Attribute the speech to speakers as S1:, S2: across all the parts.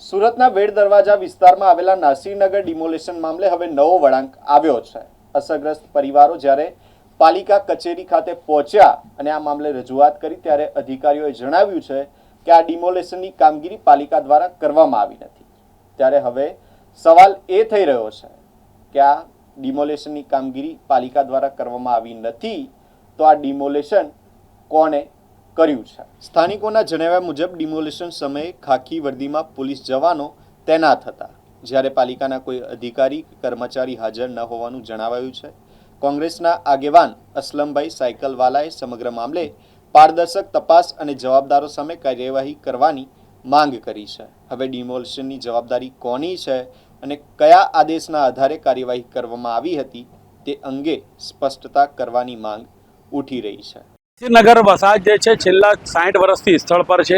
S1: સુરતના વેડ દરવાજા વિસ્તારમાં આવેલા નાસીરનગર ડિમોલેશન મામલે હવે નવો વળાંક આવ્યો છે। અસરગ્રસ્ત પરિવારો જ્યારે પાલિકા કચેરી ખાતે પહોંચ્યા અને આ મામલે રજૂઆત કરી ત્યારે અધિકારીઓએ જણાવ્યું છે કે આ ડિમોલેશનની કામગીરી પાલિકા દ્વારા કરવામાં આવી નથી। ત્યારે હવે સવાલ એ થઈ રહ્યો છે કે આ ડિમોલેશનની કામગીરી પાલિકા દ્વારા કરવામાં આવી નથી તો આ ડિમોલેશન કોણે કર્યું છે? સ્થાનિકોના જણાવ્યા મુજબ ડિમોલેશન સમયે ખાકી વર્દીમાં પોલીસ જવાનો તૈનાત હતા, જ્યારે પાલિકાના કોઈ અધિકારી કર્મચારી હાજર ન હોવાનું જણાવાયું છે। કોંગ્રેસના આગેવાન અસલમભાઈ સાયકલવાલાએ સમગ્ર મામલે પારદર્શક તપાસ અને જવાબદારો સામે કાર્યવાહી કરવાની માંગ કરી છે। હવે ડિમોલેશનની જવાબદારી કોની છે અને કયા આદેશના આધારે કાર્યવાહી કરવામાં આવી હતી તે અંગે સ્પષ્ટતા કરવાની માંગ ઉઠી રહી છે।
S2: નગર વસાહત જે છે છેલ્લા 60 વર્ષથી સ્થળ પર છે।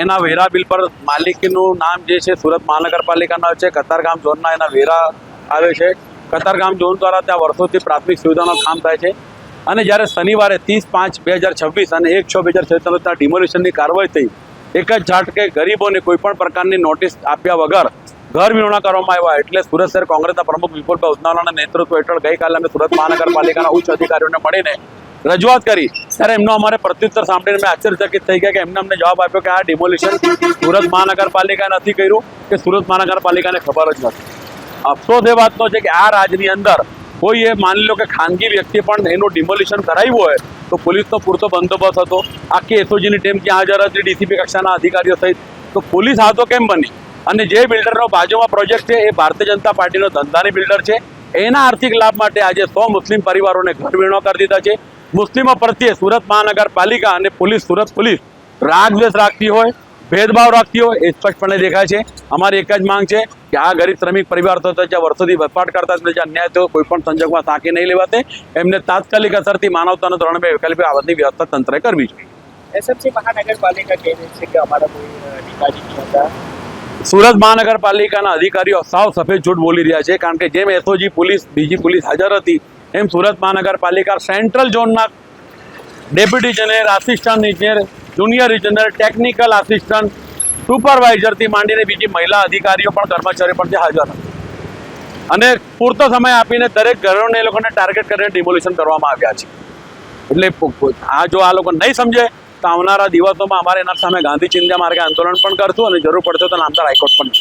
S2: એના વેરા બિલ પર માલિકીનું નામ જે છે સુરત મહાનગરપાલિકાના છે। કતારગામ ઝોનના એના વેરા આવે છે। કતારગામ ઝોન દ્વારા ત્યાં વર્ષોથી પ્રાથમિક સુવિધાનું કામ થાય છે અને જ્યારે શનિવારે 30/5/2026 અને 1/6/2026 ત્યાં ડિમોલિશનની કાર્યવાહી થઈ, એક જ ઝાટકે ગરીબોને કોઈપણ પ્રકારની નોટિસ આપ્યા વગર ઘર વિહોણા કરવામાં આવ્યા। એટલે સુરત શહેર કોંગ્રેસના પ્રમુખ વિપુલભાઈ ઉધનાવાલાના નેતૃત્વ હેઠળ ગઈકાલે અમે સુરત મહાનગરપાલિકાના ઉચ્ચ અધિકારીઓને મળીને રજૂઆત કરી ત્યારે એમનો અમારે પ્રત્યુત્તર સાંભળીને અમે આશ્ચર્યચકિત થઈ ગયા કે એમને અમને જવાબ આપ્યો કે આ ડિમોલિશન સુરત મહાનગરપાલિકા નથી કર્યું કે સુરત મહાનગરપાલિકાને ખબર જ નથી। અફસોસ એ વાતનો છે કે આ રાજની અંદર કોઈ એ માની લો કે ખાનગી વ્યક્તિ પણ એનું ડિમોલિશન કરાવ્યું હોય તો પોલીસનો પૂરતો બંદોબસ્ત હતો, આખી એસઓજીની ટીમ ત્યાં હાજર હતી, ડીસીપી કક્ષાના અધિકારીઓ સહિત, તો પોલીસ આ તો કેમ બની? અને જે બિલ્ડરનો બાજુમાં પ્રોજેક્ટ છે એ ભારતીય જનતા પાર્ટીનો ધંધાની બિલ્ડર છે। એના આર્થિક લાભ માટે આજે 100 મુસ્લિમ પરિવારોને ઘર વિહોણા કરી દીધા છે। મુસ્લિમો પ્રત્યે સુરત મહાનગરપાલિકા અને પોલીસ સુરત પોલીસ રાગદ્વેષ રાખતી હોય, ભેદભાવ રાખતી હોય એ સ્પષ્ટપણે દેખાય છે। અમારી એક જ માંગ છે કે આ ગરીબ શ્રમિક પરિવાર તો જ્યાં વર્ષોથી વસવાટ કરતા જે અન્યાય થયો કોઈ પણ સંજોગમાં સાંકી નહીં લેવાતે એમને તાત્કાલિક અસરથી માનવતાના ધોરણે વૈકલ્પિક આવકની વ્યવસ્થા તંત્રએ કરવી જોઈએ।
S3: एसएमसी महानगरपालिका कह रही है कि हमारा कोई अधिकारी नहीं होता।
S2: સુરત મહાનગરપાલિકાના અધિકારીઓ સાવ સફેદ જૂઠ બોલી રહ્યા છે, કારણ કે જેમ એસઓજી પોલીસ બીજી પોલીસ હાજર હતી એમ સુરત મહાનગરપાલિકા સેન્ટ્રલ ઝોનના ડેપ્યુટી ઇજનેર, આસિસ્ટન્ટ ઇજનેર, જુનિયર ઇજનેર, ટેકનિકલ આસિસ્ટન્ટ, સુપરવાઇઝરથી માંડીને બીજી મહિલા અધિકારીઓ પણ કર્મચારી પણ ત્યાં હાજર હતા અને પૂરતો સમય આપીને દરેક ઘરોને એ લોકોને ટાર્ગેટ કરીને ડિમોલિશન કરવામાં આવ્યા છે। એટલે આ જો આ લોકો નહીં સમજે તો આવનારા દિવસોમાં અમારે એના સામે ગાંધી ચિંધ્યા માર્ગે આંદોલન પણ કરશું અને જરૂર પડશે તો નામદાર હાઈકોર્ટ પણ